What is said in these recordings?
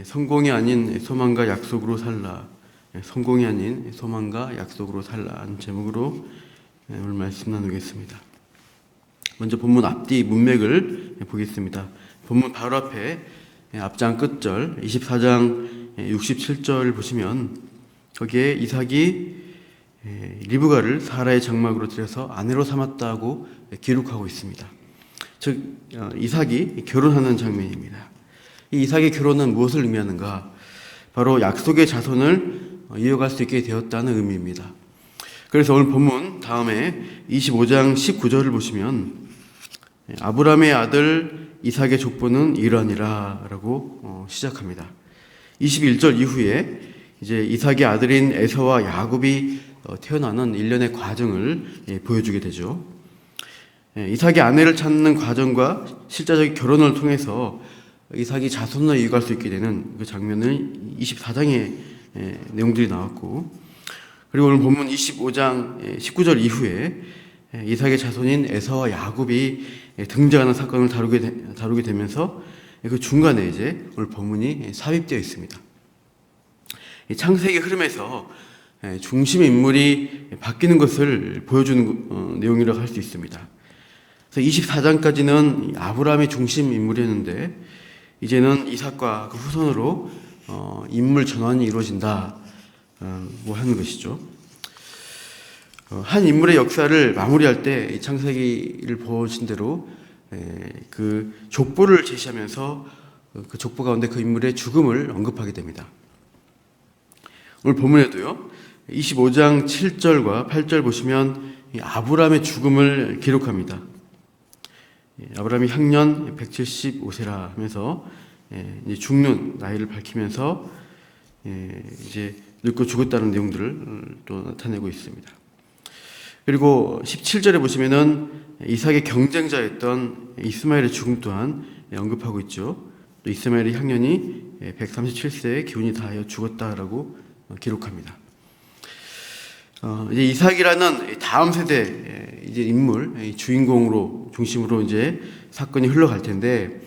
성공이 아닌 소망과 약속으로 살라. 성공이 아닌 소망과 약속으로 살라 하는 제목으로 오늘 말씀 나누겠습니다. 먼저 본문 앞뒤 문맥을 보겠습니다. 본문 바로 앞에 앞장 끝절 24장 67절 보시면 거기에 이삭이 리브가를 사라의 장막으로 들여서 아내로 삼았다고 기록하고 있습니다. 즉 이삭이 결혼하는 장면입니다. 이 이삭의 결혼은 무엇을 의미하는가? 바로 약속의 자손을 이어갈 수 있게 되었다는 의미입니다. 그래서 오늘 본문 다음에 25장 19절을 보시면 아브라함의 아들 이삭의 족보는 이러하니라 라고 시작합니다. 21절 이후에 이제 이삭의 아들인 에서와 야곱이 태어나는 일련의 과정을 보여주게 되죠. 이삭이 아내를 찾는 과정과 실제적인 결혼을 통해서 이삭이 자손을 이어갈 수 있게 되는 그 장면을 24장의 내용들이 나왔고, 그리고 오늘 본문 25장 19절 이후에 이삭의 자손인 에서와 야곱이 등장하는 사건을 다루게 되면서 그 중간에 이제 오늘 본문이 삽입되어 있습니다. 창세기 흐름에서 중심 인물이 바뀌는 것을 보여주는 내용이라고 할 수 있습니다. 그래서 24장까지는 아브라함이 중심 인물이었는데 이제는 이삭과 그 후손으로 인물 전환이 이루어진다 하는 것이죠. 한 인물의 역사를 마무리할 때 이 창세기를 보신 대로 그 족보를 제시하면서 그 족보 가운데 그 인물의 죽음을 언급하게 됩니다. 오늘 본문에도요 25장 7절과 8절 보시면 아브라함의 죽음을 기록합니다. 아브라함이 향년 175세라 하면서 이제 죽는 나이를 밝히면서 이제 늙고 죽었다는 내용들을 또 나타내고 있습니다. 그리고 17절에 보시면은 이삭의 경쟁자였던 이스마엘의 죽음 또한 언급하고 있죠. 또 이스마엘의 향년이 137세에 기운이 다하여 죽었다라고 기록합니다. 이제 이삭이라는 다음 세대 이제 인물 주인공으로 중심으로 이제 사건이 흘러갈 텐데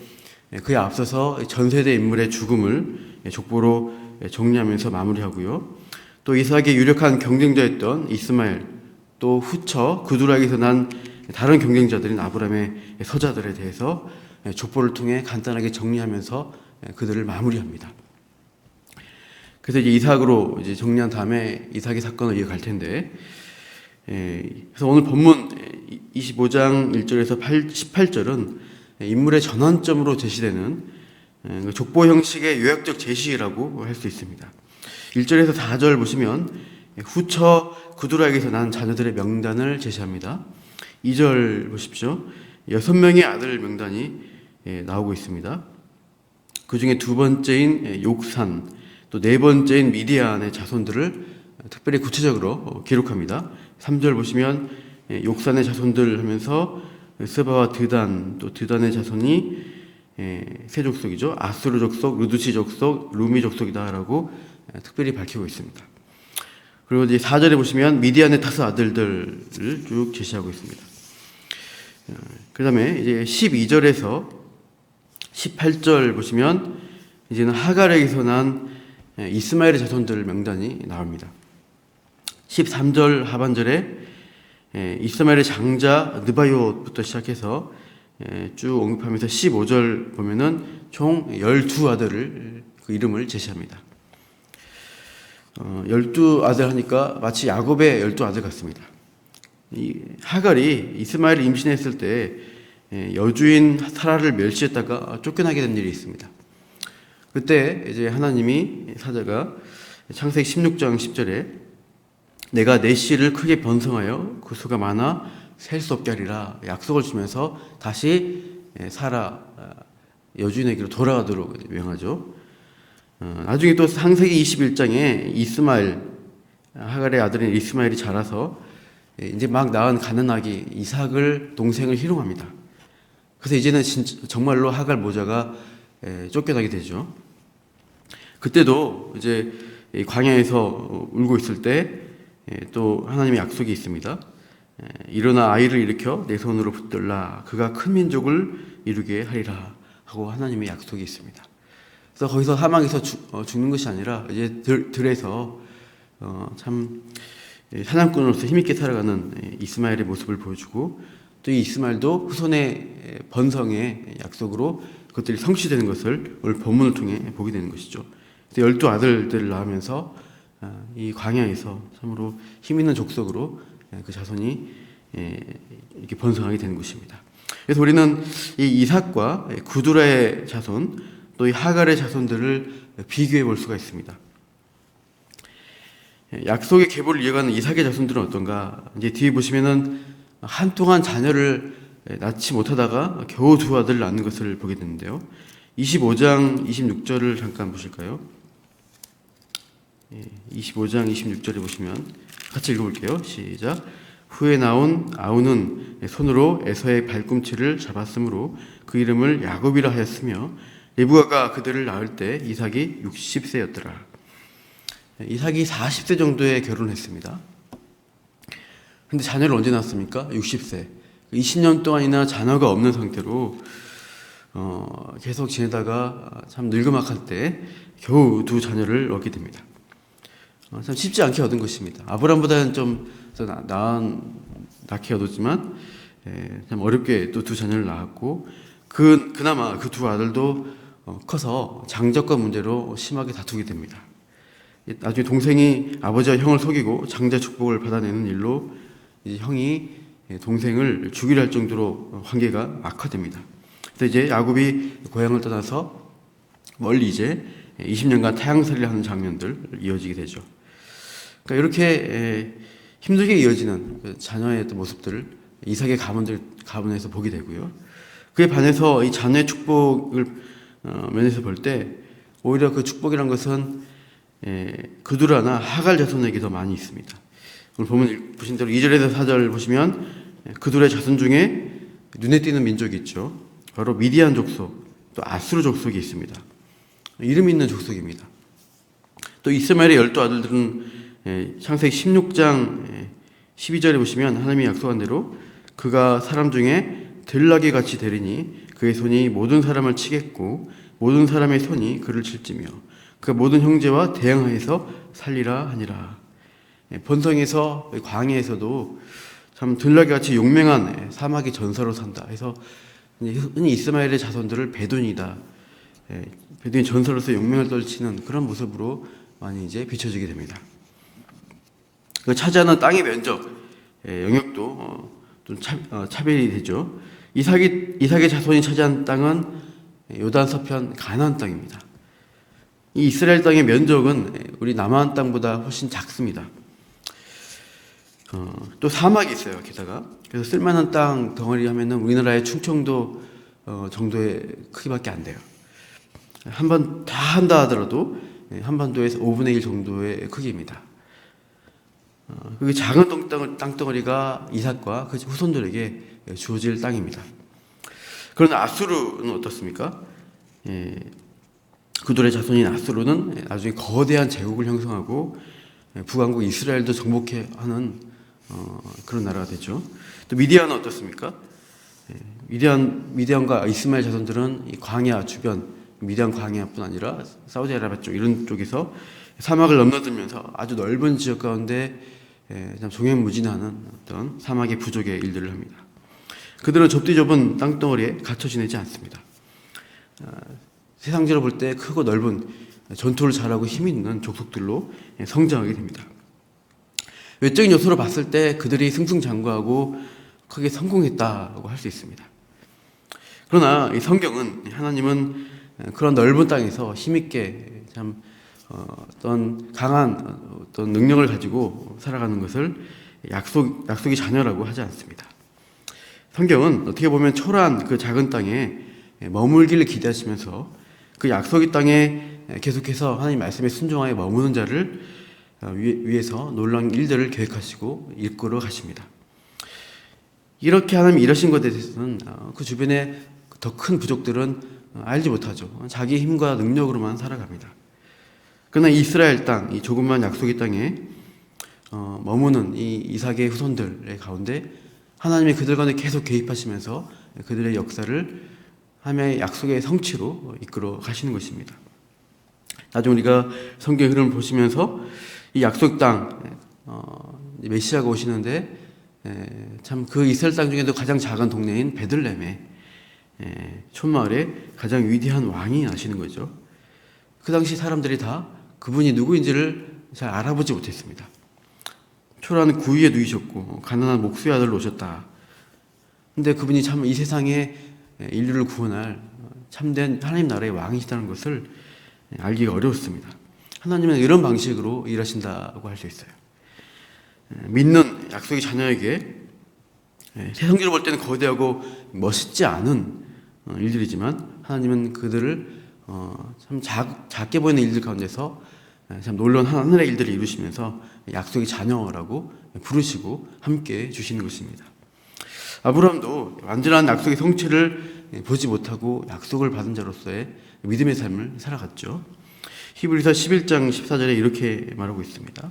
그에 앞서서 전 세대 인물의 죽음을 족보로 정리하면서 마무리하고요. 또 이삭의 유력한 경쟁자였던 이스마엘, 또 후처 그두락에서 난 다른 경쟁자들인 아브라함의 서자들에 대해서 족보를 통해 간단하게 정리하면서 그들을 마무리합니다. 그래서 이제 이삭으로 이제 정리한 다음에 이삭의 사건을 이어갈 텐데, 그래서 오늘 본문 25장 1절에서 18절은 인물의 전환점으로 제시되는 족보 형식의 요약적 제시라고 할 수 있습니다. 1절에서 4절 보시면 후처 구두락에서 난 자녀들의 명단을 제시합니다. 2절 보십시오. 6명의 아들 명단이 나오고 있습니다. 그 중에 두 번째인 욕산, 또 네 번째인 미디안의 자손들을 특별히 구체적으로 기록합니다. 3절 보시면 욕산의 자손들 하면서 스바와 드단, 또 드단의 자손이 세 족속이죠. 아수르 족속, 루두시 족속, 루미 족속이다라고 특별히 밝히고 있습니다. 그리고 이제 4절에 보시면 미디안의 다섯 아들들을 쭉 제시하고 있습니다. 그 다음에 이제 12절에서 18절 보시면 이제는 하갈에게서 난 이스마엘의 자손들 명단이 나옵니다. 13절 하반절에 이스마엘의 장자 느바요부터 시작해서 쭉 언급하면서 15절 보면은 총 12아들을 그 이름을 제시합니다. 12아들 하니까 마치 야곱의 12아들 같습니다. 이 하갈이 이스마엘을 임신했을 때 여주인 사라를 멸시했다가 쫓겨나게 된 일이 있습니다. 그때 이제 하나님이 사자가 창세기 16장 10절에 내가 내 씨를 크게 번성하여 그 수가 많아 셀 수 없게 하리라 약속을 주면서 다시 사라 여주인에게로 돌아가도록 명하죠. 나중에 또 창세기 21장에 이스마엘 하갈의 아들인 이스마엘이 자라서 이제 막 낳은 가늠하기 이삭을 동생을 희롱합니다. 그래서 이제는 정말로 하갈 모자가 쫓겨나게 되죠. 그때도 이제 광야에서 울고 있을 때 또 하나님의 약속이 있습니다. 일어나 아이를 일으켜 내 손으로 붙들라 그가 큰 민족을 이루게 하리라 하고 하나님의 약속이 있습니다. 그래서 거기서 사망해서 죽는 것이 아니라 이제 들에서 참 사냥꾼으로서 힘있게 살아가는 이스마엘의 모습을 보여주고, 또 이 이스마엘도 후손의 번성의 약속으로 그것들이 성취되는 것을 오늘 본문을 통해 보게 되는 것이죠. 12아들들을 낳으면서 이 광야에서 참으로 힘있는 족속으로 그 자손이 이렇게 번성하게 되는 것입니다. 그래서 우리는 이 이삭과 구두라의 자손, 또 이 하갈의 자손들을 비교해 볼 수가 있습니다. 약속의 계보를 이어가는 이삭의 자손들은 어떤가? 이제 뒤에 보시면은 한동안 자녀를 낳지 못하다가 겨우 두 아들을 낳는 것을 보게 되는데요. 25장 26절을 잠깐 보실까요? 25장 26절에 보시면 같이 읽어볼게요. 시작. 후에 나온 아우는 손으로 에서의 발꿈치를 잡았으므로 그 이름을 야곱이라 하였으며, 리브가가 그들을 낳을 때 이삭이 60세였더라. 이삭이 40세 정도에 결혼했습니다. 근데 자녀를 언제 낳았습니까? 60세. 20년 동안이나 자녀가 없는 상태로 계속 지내다가 참 늙음악할 때 겨우 두 자녀를 얻게 됩니다. 참 쉽지 않게 얻은 것입니다. 아브람보다는 좀 낳게 얻었지만 참 어렵게 또 두 자녀를 낳았고, 그나마 그 두 아들도 커서 장자권 문제로 심하게 다투게 됩니다. 나중에 동생이 아버지와 형을 속이고 장자 축복을 받아내는 일로 이제 형이 동생을 죽이려 할 정도로 관계가 악화됩니다. 그래서 이제 야곱이 고향을 떠나서 멀리 이제 20년간 타향살이를 하는 장면들 이어지게 되죠. 그러니까 이렇게 힘들게 이어지는 자녀의 모습들을 이삭의 가문에서 보게 되고요. 그에 반해서 이 자녀의 축복을 면에서 볼 때 오히려 그 축복이란 것은 그두라나 하갈 자손에게 더 많이 있습니다. 오늘 보면 보신 대로 2절에서 4절 보시면 그두라의 자손 중에 눈에 띄는 민족이 있죠. 바로 미디안 족속, 또 아수르 족속이 있습니다. 이름 있는 족속입니다. 또 이스마엘의 12아들들은 창세기 16장 12절에 보시면 하나님이 약속한 대로 그가 사람 중에 들나귀 같이 되리니 그의 손이 모든 사람을 치겠고 모든 사람의 손이 그를 칠지며 그 모든 형제와 대항하여서 살리라 하니라. 본성에서 광야에서도 참 들나귀같이 용맹한 사막의 전사로 산다 해서 흔히 이스마엘의 자손들을 베둔이다, 베둔이 전사로서 용맹을 떨치는 그런 모습으로 많이 이제 비춰지게 됩니다. 그 차지하는 땅의 면적, 영역도 좀 차별이 되죠. 이삭의 자손이 차지한 땅은 요단 서편 가나안 땅입니다. 이 이스라엘 땅의 면적은 우리 남한 땅보다 훨씬 작습니다. 또 사막이 있어요. 게다가 그래서 쓸만한 땅 덩어리 하면은 우리나라의 충청도 정도의 크기밖에 안 돼요. 한번 다 한다 하더라도 한반도에서 5분의 1 정도의 크기입니다. 그 작은 땅덩어리가 이삭과 그 후손들에게 주어질 땅입니다. 그러나 아수르는 어떻습니까? 그들의 자손인 아수르는 나중에 거대한 제국을 형성하고 북왕국 이스라엘도 정복해 하는 그런 나라가 되죠. 또 미디안은 어떻습니까? 미디안과 이스마엘 자손들은 이 광야 주변, 미디안 광야뿐 아니라 사우디아라비아 쪽 이런 쪽에서 사막을 넘나들면서 아주 넓은 지역 가운데 참 종횡무진하는 어떤 사막의 부족의 일들을 합니다. 그들은 좁디 좁은 땅덩어리에 갇혀 지내지 않습니다. 세상적으로 볼 때 크고 넓은 전투를 잘하고 힘 있는 족속들로 성장하게 됩니다. 외적인 요소로 봤을 때 그들이 승승장구하고 크게 성공했다고 할 수 있습니다. 그러나 이 성경은 하나님은 그런 넓은 땅에서 힘있게 참 어떤 강한 어떤 능력을 가지고 살아가는 것을 약속의 자녀라고 하지 않습니다. 성경은 어떻게 보면 초라한 그 작은 땅에 머물기를 기대하시면서 그 약속의 땅에 계속해서 하나님 말씀에 순종하여 머무는 자를 위해서 놀라운 일들을 계획하시고 이끌어 가십니다. 이렇게 하나님이 이러신 것에 대해서는 그 주변에 더 큰 부족들은 알지 못하죠. 자기 힘과 능력으로만 살아갑니다. 그러나 이스라엘 땅, 이 조그만 약속의 땅에 머무는 이 이삭의 후손들의 가운데 하나님이 그들 가운데 계속 개입하시면서 그들의 역사를 하나님의 약속의 성취로 이끌어 가시는 것입니다. 나중에 우리가 성경 흐름을 보시면서 이 약속 땅, 메시아가 오시는데 참 그 이스라엘 땅 중에도 가장 작은 동네인 베들레헴에 촌마을에 가장 위대한 왕이 나시는 거죠. 그 당시 사람들이 다 그분이 누구인지를 잘 알아보지 못했습니다. 초라한 구유에 누이셨고 가난한 목수의 아들로 오셨다. 근데 그분이 참 이 세상에 인류를 구원할 참된 하나님 나라의 왕이시다는 것을 알기가 어려웠습니다. 하나님은 이런 방식으로 일하신다고 할 수 있어요. 믿는 약속의 자녀에게 세상적으로 볼 때는 거대하고 멋있지 않은 일들이지만 하나님은 그들을 참 작게 보이는 일들 가운데서 참 놀라운 하늘의 일들을 이루시면서 약속의 자녀라고 부르시고 함께 주시는 것입니다. 아브라함도 완전한 약속의 성취를 보지 못하고 약속을 받은 자로서의 믿음의 삶을 살아갔죠. 히브리서 11장 14절에 이렇게 말하고 있습니다.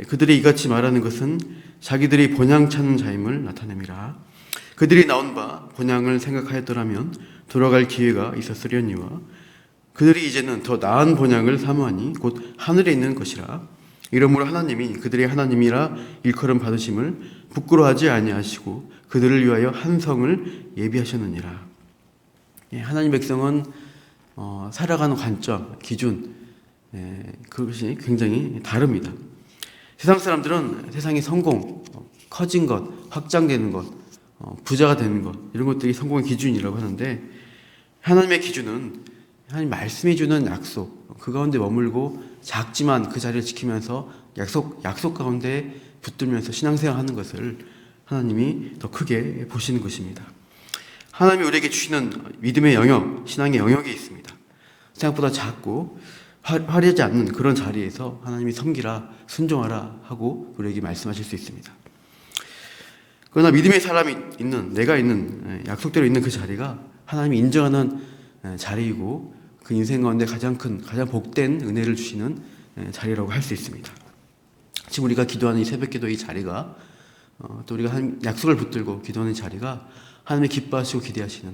그들이 이같이 말하는 것은 자기들이 본향 찾는 자임을 나타냅니다. 그들이 나온 바 본향을 생각하였더라면 돌아갈 기회가 있었으려니와 그들이 이제는 더 나은 본향을 사모하니 곧 하늘에 있는 것이라. 이러므로 하나님이 그들의 하나님이라 일컬음 받으심을 부끄러워하지 아니하시고 그들을 위하여 한 성을 예비하셨느니라. 하나님 백성은 살아가는 관점, 기준, 그것이 굉장히 다릅니다. 세상 사람들은 세상의 성공, 커진 것, 확장되는 것, 부자가 되는 것, 이런 것들이 성공의 기준이라고 하는데 하나님의 기준은 하나님 말씀이 주는 약속, 그 가운데 머물고 작지만 그 자리를 지키면서 약속 가운데 붙들면서 신앙생활 하는 것을 하나님이 더 크게 보시는 것입니다. 하나님이 우리에게 주시는 믿음의 영역, 신앙의 영역이 있습니다. 생각보다 작고 화려하지 않는 그런 자리에서 하나님이 섬기라, 순종하라 하고 우리에게 말씀하실 수 있습니다. 그러나 믿음의 사람이 있는, 내가 있는, 약속대로 있는 그 자리가 하나님이 인정하는 자리이고 그 인생 가운데 가장 큰, 가장 복된 은혜를 주시는 자리라고 할 수 있습니다. 지금 우리가 기도하는 이 새벽 기도 이 자리가 또 우리가 약속을 붙들고 기도하는 자리가 하나님이 기뻐하시고 기대하시는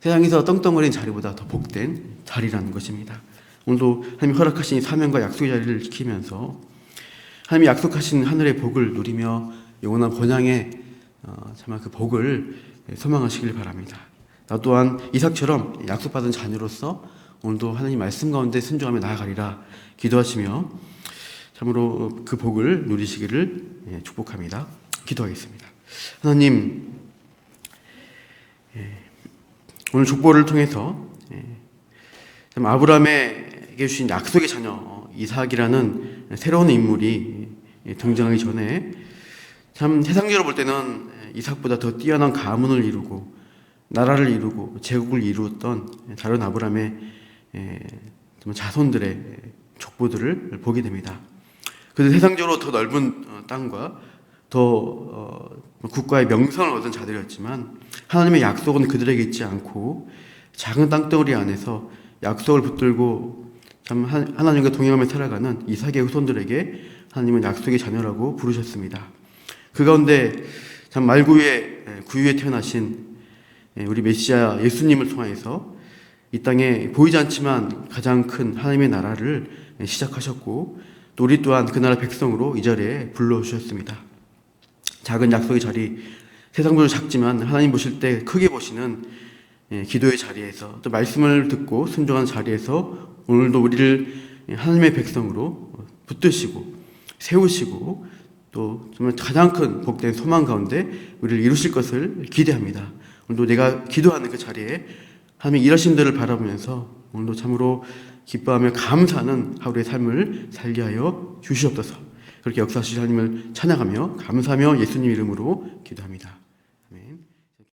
세상에서 떵떵거리는 자리보다 더 복된 자리라는 것입니다. 오늘도 하나님이 허락하신 이 사명과 약속의 자리를 지키면서 하나님이 약속하신 하늘의 복을 누리며 영원한 번향의 정말 그 복을 소망하시길 바랍니다. 나 또한 이삭처럼 약속받은 자녀로서 오늘도 하나님 말씀 가운데 순종하며 나아가리라 기도하시며 참으로 그 복을 누리시기를 축복합니다. 기도하겠습니다. 하나님, 오늘 족보를 통해서 참 아브라함에게 주신 약속의 자녀 이삭이라는 새로운 인물이 등장하기 전에 참 세상적으로 볼 때는 이삭보다 더 뛰어난 가문을 이루고 나라를 이루고 제국을 이루었던 다른 아브라함의 자손들의 족보들을 보게 됩니다. 그들 세상적으로 더 넓은 땅과 더 국가의 명성을 얻은 자들이었지만 하나님의 약속은 그들에게 있지 않고 작은 땅덩어리 안에서 약속을 붙들고 참 하나님과 동행하며 살아가는 이삭의 후손들에게 하나님은 약속의 자녀라고 부르셨습니다. 그 가운데 참 구유에 태어나신 우리 메시아 예수님을 통해서 이 땅에 보이지 않지만 가장 큰 하나님의 나라를 시작하셨고 또 우리 또한 그 나라 백성으로 이 자리에 불러주셨습니다. 작은 약속의 자리, 세상보다 작지만 하나님 보실 때 크게 보시는 기도의 자리에서 또 말씀을 듣고 순종하는 자리에서 오늘도 우리를 하나님의 백성으로 붙드시고 세우시고 또 정말 가장 큰 복된 소망 가운데 우리를 이루실 것을 기대합니다. 오늘도 내가 기도하는 그 자리에 하나님의 일하신 들을 바라보면서 오늘도 참으로 기뻐하며 감사하는 하루의 삶을 살게 하여 주시옵소서. 그렇게 역사하실 하나님을 찬양하며 감사하며 예수님 이름으로 기도합니다.